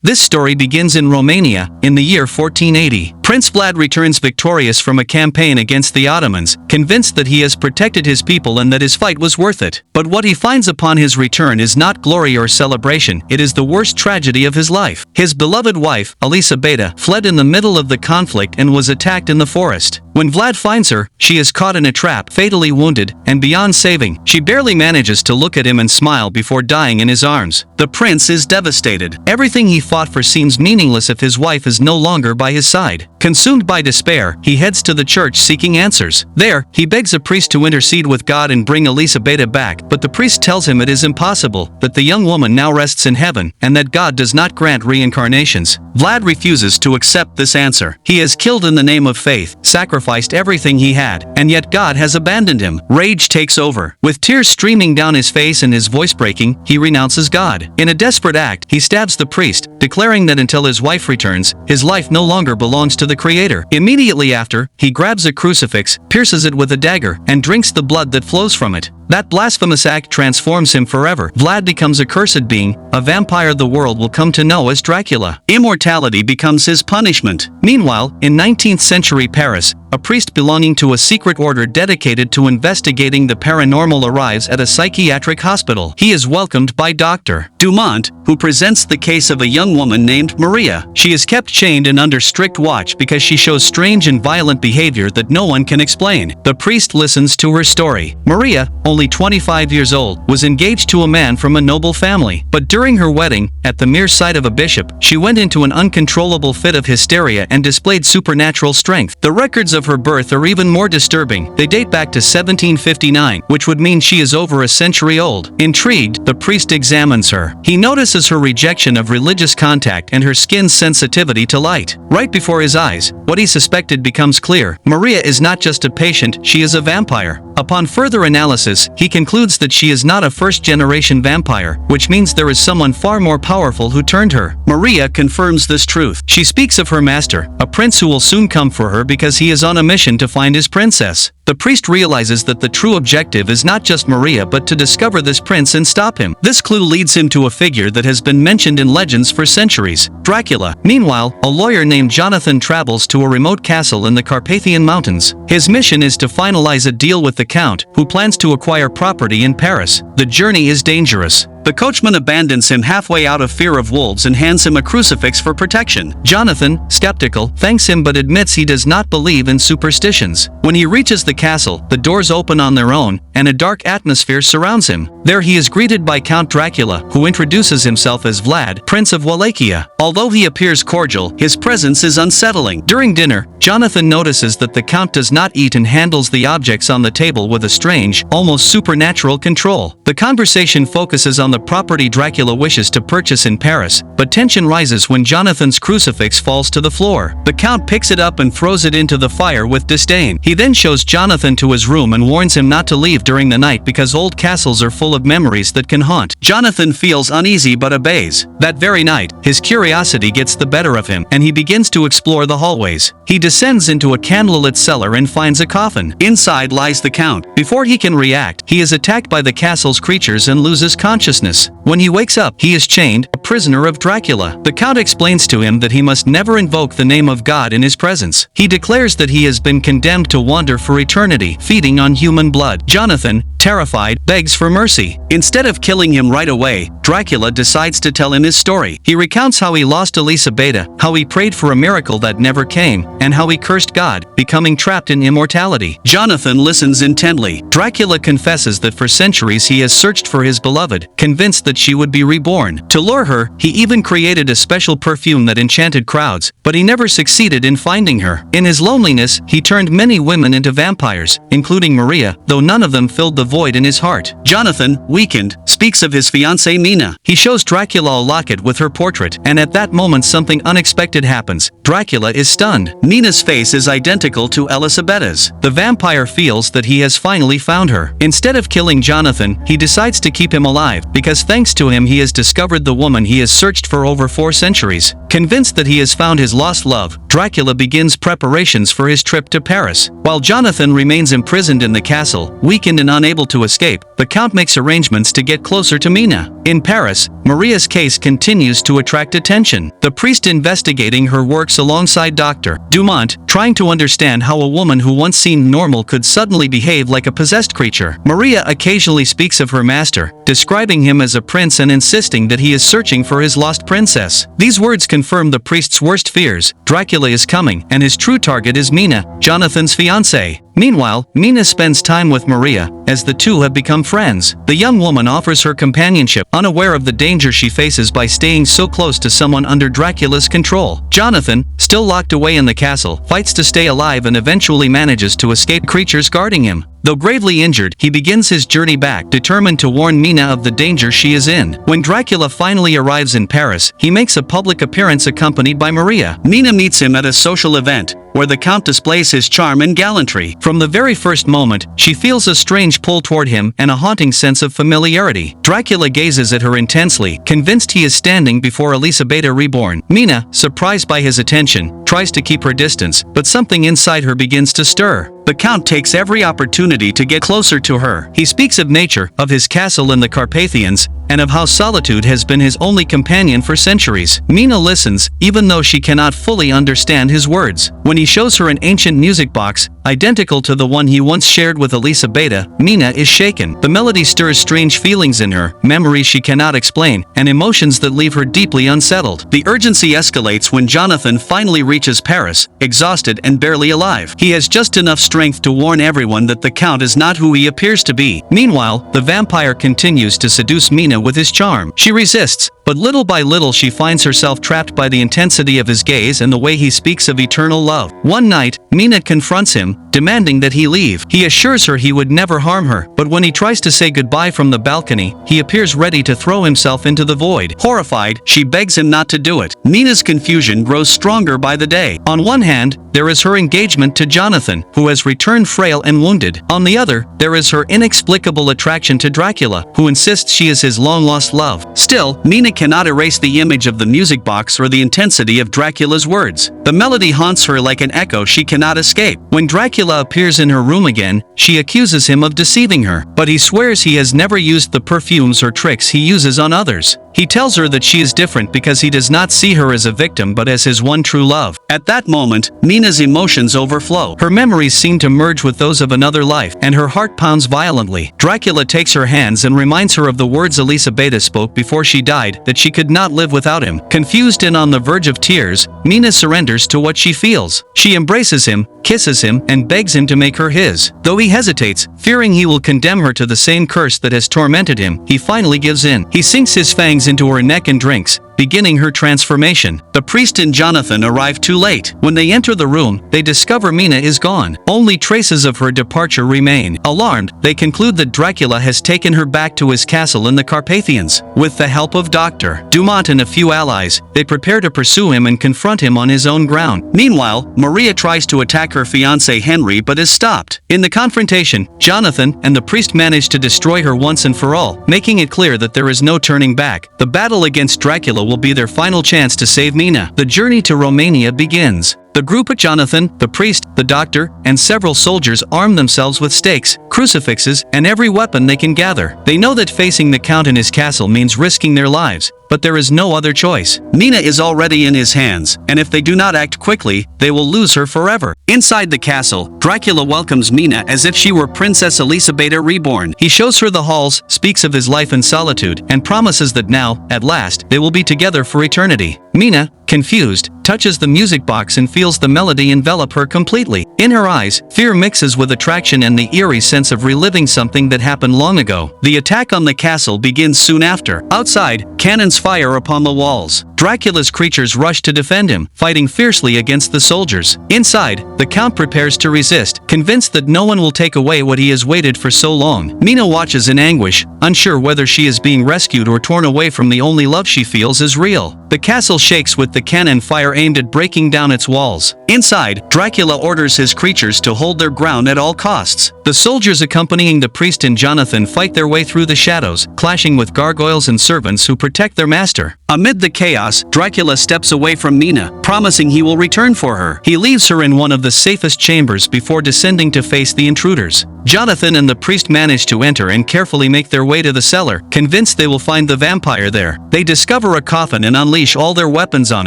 This story begins in Romania, in the year 1480. Prince Vlad returns victorious from a campaign against the Ottomans, convinced that he has protected his people and that his fight was worth it. But what he finds upon his return is not glory or celebration, it is the worst tragedy of his life. His beloved wife, Elisabeta, fled in the middle of the conflict and was attacked in the forest. When Vlad finds her, she is caught in a trap, fatally wounded, and beyond saving. She barely manages to look at him and smile before dying in his arms. The prince is devastated. Everything he fought for seems meaningless if his wife is no longer by his side. Consumed by despair, he heads to the church seeking answers. There, he begs a priest to intercede with God and bring Elisabeta back, but the priest tells him it is impossible, that the young woman now rests in heaven, and that God does not grant reincarnations. Vlad refuses to accept this answer. He has killed in the name of faith, sacrificed everything he had, and yet God has abandoned him. Rage takes over. With tears streaming down his face and his voice breaking, he renounces God. In a desperate act, he stabs the priest, declaring that until his wife returns, his life no longer belongs to the Creator. Immediately after, he grabs a crucifix, pierces it with a dagger, and drinks the blood that flows from it. That blasphemous act transforms him forever. Vlad becomes a cursed being, a vampire the world will come to know as Dracula. Immortality becomes his punishment. Meanwhile, in 19th century Paris, a priest belonging to a secret order dedicated to investigating the paranormal arrives at a psychiatric hospital. He is welcomed by Dr. Dumont, who presents the case of a young woman named Maria. She is kept chained and under strict watch because she shows strange and violent behavior that no one can explain. The priest listens to her story. Maria, only 25 years old, was engaged to a man from a noble family. But during her wedding, at the mere sight of a bishop, she went into an uncontrollable fit of hysteria and displayed supernatural strength. The records of her birth are even more disturbing. They date back to 1759, which would mean she is over a century old. Intrigued, the priest examines her. He notices her rejection of religious contact and her skin's sensitivity to light. Right before his eyes, what he suspected becomes clear. Maria is not just a patient, she is a vampire. Upon further analysis, he concludes that she is not a first-generation vampire, which means there is someone far more powerful who turned her. Maria confirms this truth. She speaks of her master, a prince who will soon come for her because he is on a mission to find his princess. The priest realizes that the true objective is not just Maria but to discover this prince and stop him. This clue leads him to a figure that has been mentioned in legends for centuries, Dracula. Meanwhile, a lawyer named Jonathan travels to a remote castle in the Carpathian Mountains. His mission is to finalize a deal with the Count, who plans to acquire property in Paris. The journey is dangerous. The coachman abandons him halfway out of fear of wolves and hands him a crucifix for protection. Jonathan, skeptical, thanks him but admits he does not believe in superstitions. When he reaches the castle, the doors open on their own, and a dark atmosphere surrounds him. There he is greeted by Count Dracula, who introduces himself as Vlad, Prince of Wallachia. Although he appears cordial, his presence is unsettling. During dinner, Jonathan notices that the Count does not eat and handles the objects on the table with a strange, almost supernatural control. The conversation focuses on the property Dracula wishes to purchase in Paris, but tension rises when Jonathan's crucifix falls to the floor. The Count picks it up and throws it into the fire with disdain. He then shows Jonathan to his room and warns him not to leave during the night because old castles are full of memories that can haunt. Jonathan feels uneasy but obeys. That very night, his curiosity gets the better of him, and he begins to explore the hallways. He descends into a candlelit cellar and finds a coffin. Inside lies the Count. Before he can react, he is attacked by the castle's creatures and loses consciousness. When he wakes up, he is chained, a prisoner of Dracula. The Count explains to him that he must never invoke the name of God in his presence. He declares that he has been condemned to wander for eternity, feeding on human blood. Jonathan, terrified, begs for mercy. Instead of killing him right away, Dracula decides to tell him his story. He recounts how he lost Elisabeta, how he prayed for a miracle that never came, and how he cursed God, becoming trapped in immortality. Jonathan listens intently. Dracula confesses that for centuries he has searched for his beloved, convinced that she would be reborn. To lure her, he even created a special perfume that enchanted crowds, but he never succeeded in finding her. In his loneliness, he turned many women into vampires, including Maria, though none of them filled the void in his heart. Jonathan, weakened, speaks of his fiancée Mina. He shows Dracula a locket with her portrait, and at that moment something unexpected happens. Dracula is stunned. Mina's face is identical to Elisabeta's. The vampire feels that he has finally found her. Instead of killing Jonathan, he decides to keep him alive, because thanks to him he has discovered the woman he has searched for over 4 centuries. Convinced that he has found his lost love, Dracula begins preparations for his trip to Paris. While Jonathan remains imprisoned in the castle, weakened and unable to escape, the Count makes arrangements to get closer to Mina. In Paris, Maria's case continues to attract attention. The priest investigating her works alongside Dr. Dumont, trying to understand how a woman who once seemed normal could suddenly behave like a possessed creature. Maria occasionally speaks of her master, describing him as a prince and insisting that he is searching for his lost princess. These words confirm the priest's worst fears. Dracula is coming, and his true target is Mina, Jonathan's fiancée. Meanwhile, Mina spends time with Maria, as the two have become friends. The young woman offers her companionship, unaware of the danger she faces by staying so close to someone under Dracula's control. Jonathan, still locked away in the castle, fights to stay alive and eventually manages to escape creatures guarding him. Though gravely injured, he begins his journey back, determined to warn Mina of the danger she is in. When Dracula finally arrives in Paris, he makes a public appearance accompanied by Maria. Mina meets him at a social event, where the Count displays his charm and gallantry. From the very first moment, she feels a strange pull toward him and a haunting sense of familiarity. Dracula gazes at her intensely, convinced he is standing before Elisabetta reborn. Mina, surprised by his attention, tries to keep her distance, but something inside her begins to stir. The Count takes every opportunity to get closer to her. He speaks of nature, of his castle in the Carpathians, and of how solitude has been his only companion for centuries. Mina listens, even though she cannot fully understand his words. When he shows her an ancient music box, identical to the one he once shared with Elisabetta, Mina is shaken. The melody stirs strange feelings in her, memories she cannot explain, and emotions that leave her deeply unsettled. The urgency escalates when Jonathan finally reaches Paris, exhausted and barely alive. He has just enough strength to warn everyone that the Count is not who he appears to be. Meanwhile, the vampire continues to seduce Mina with his charm. She resists, but little by little she finds herself trapped by the intensity of his gaze and the way he speaks of eternal love. One night, Mina confronts him, demanding that he leave. He assures her he would never harm her, but when he tries to say goodbye from the balcony, he appears ready to throw himself into the void. Horrified, she begs him not to do it. Mina's confusion grows stronger by the day. On one hand, there is her engagement to Jonathan, who has returned frail and wounded. On the other, there is her inexplicable attraction to Dracula, who insists she is his long-lost love. Still, Mina cannot erase the image of the music box or the intensity of Dracula's words. The melody haunts her like an echo she cannot escape. When Dracula appears in her room again, she accuses him of deceiving her, but he swears he has never used the perfumes or tricks he uses on others. He tells her that she is different because he does not see her as a victim but as his one true love. At that moment, Mina's emotions overflow. Her memories seem to merge with those of another life, and her heart pounds violently. Dracula takes her hands and reminds her of the words Elisabetta spoke before she died, that she could not live without him. Confused and on the verge of tears, Mina surrenders to what she feels. She embraces him, kisses him, and begs him to make her his. Though he hesitates, fearing he will condemn her to the same curse that has tormented him, he finally gives in. He sinks his fangs into her neck and drinks, beginning her transformation. The priest and Jonathan arrive too late. When they enter the room, they discover Mina is gone. Only traces of her departure remain. Alarmed, they conclude that Dracula has taken her back to his castle in the Carpathians. With the help of Dr. Dumont and a few allies, they prepare to pursue him and confront him on his own ground. Meanwhile, Maria tries to attack her fiancé Henry but is stopped. In the confrontation, Jonathan and the priest manage to destroy her once and for all, making it clear that there is no turning back. The battle against Dracula will be their final chance to save Mina. The journey to Romania begins. The group of Jonathan, the priest, the doctor, and several soldiers arm themselves with stakes, crucifixes, and every weapon they can gather. They know that facing the Count in his castle means risking their lives, but there is no other choice. Mina is already in his hands, and if they do not act quickly, they will lose her forever. Inside the castle, Dracula welcomes Mina as if she were Princess Elisabetta reborn. He shows her the halls, speaks of his life in solitude, and promises that now, at last, they will be together for eternity. Mina, confused, touches the music box and feels the melody envelop her completely. In her eyes, fear mixes with attraction and the eerie sense of reliving something that happened long ago. The attack on the castle begins soon after. Outside, cannons fire upon the walls. Dracula's creatures rush to defend him, fighting fiercely against the soldiers. Inside, the Count prepares to resist, convinced that no one will take away what he has waited for so long. Mina watches in anguish, unsure whether she is being rescued or torn away from the only love she feels is real. The castle shakes with the cannon fire aimed at breaking down its walls. Inside, Dracula orders his his creatures to hold their ground at all costs. The soldiers accompanying the priest and Jonathan fight their way through the shadows, clashing with gargoyles and servants who protect their master. Amid the chaos, Dracula steps away from Mina, promising he will return for her. He leaves her in one of the safest chambers before descending to face the intruders. Jonathan and the priest manage to enter and carefully make their way to the cellar, convinced they will find the vampire there. They discover a coffin and unleash all their weapons on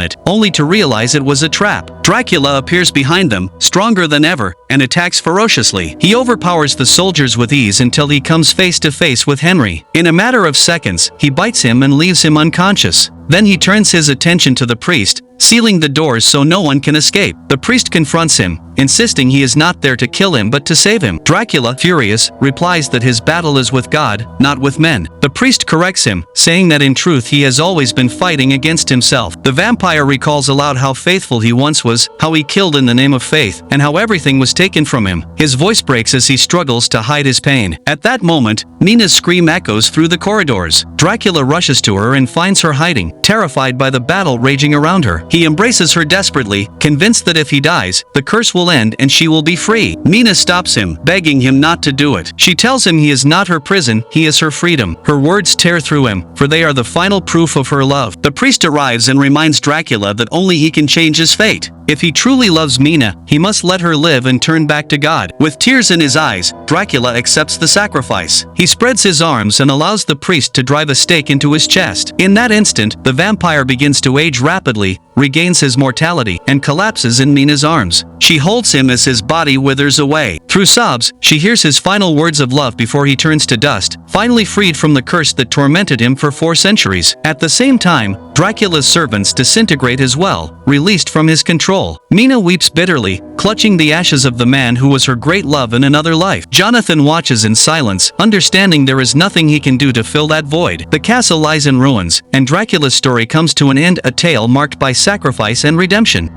it, only to realize it was a trap. Dracula appears behind them, stronger than ever, and attacks ferociously. He overpowers the soldiers with ease until he comes face to face with Henry. In a matter of seconds, he bites him and leaves him unconscious. Then he turns his attention to the priest, sealing the doors so no one can escape. The priest confronts him, insisting he is not there to kill him but to save him. Dracula, furious, replies that his battle is with God, not with men. The priest corrects him, saying that in truth he has always been fighting against himself. The vampire recalls aloud how faithful he once was, how he killed in the name of faith, and how everything was taken from him. His voice breaks as he struggles to hide his pain. At that moment, Mina's scream echoes through the corridors. Dracula rushes to her and finds her hiding, terrified by the battle raging around her. He embraces her desperately, convinced that if he dies, the curse will end and she will be free. Mina stops him, begging him not to do it. She tells him he is not her prison, he is her freedom. Her words tear through him, for they are the final proof of her love. The priest arrives and reminds Dracula that only he can change his fate. If he truly loves Mina, he must let her live and turn back to God. With tears in his eyes, Dracula accepts the sacrifice. He spreads his arms and allows the priest to drive a stake into his chest. In that instant, the vampire begins to age rapidly, regains his mortality, and collapses in Mina's arms. She holds him as his body withers away. Through sobs, she hears his final words of love before he turns to dust, finally freed from the curse that tormented him for 4 centuries. At the same time, Dracula's servants disintegrate as well, released from his control. Mina weeps bitterly, clutching the ashes of the man who was her great love in another life. Jonathan watches in silence, understanding there is nothing he can do to fill that void. The castle lies in ruins, and Dracula's story comes to an end, a tale marked by sacrifice and redemption.